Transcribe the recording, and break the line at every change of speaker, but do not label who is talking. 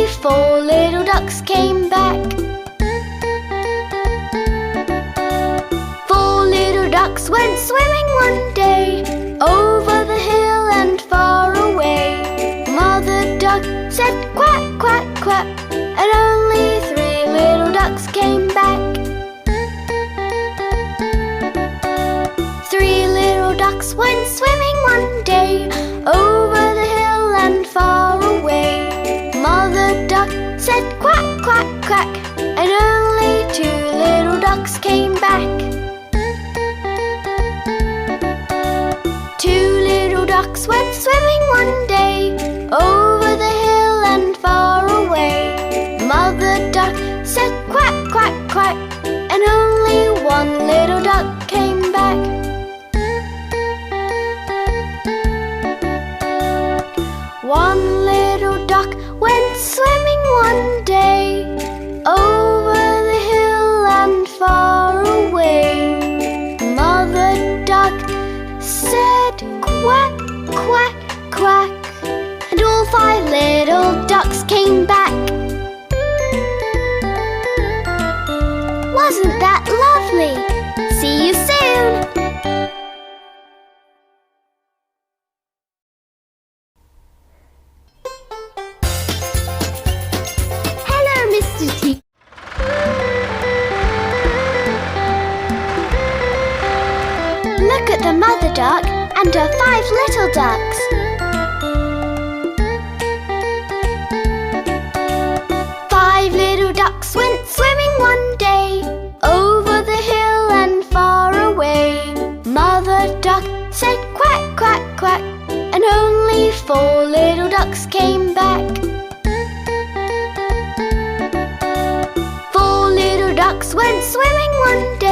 only 4 little ducks came back. 4 little ducks went swimming one day, over the hill and far away. Mother duck said quack, quack, quack, and only 3 little ducks came back. 3 little ducks went swimming one day, over the hill and far away. Mother duck said quack, quack, quack, and only 2 little ducks came back. 2 little ducks went swimming one day, over the hill and far away. Mother duck said quack, quack, quack, and only 1 little duck came back. 1 little duck went swimming one day, over the hill and far away. Mother duck said quack, quack, quack, and all 5 little ducks came back. Wasn't that lovely? See you soon! Mr. T. Look at the mother duck and her 5 little ducks. 5 little ducks went swimming one day, over the hill and far away. Mother duck said quack, quack, quack, and only 4 little ducks came back. 4 little ducks went swimming one day,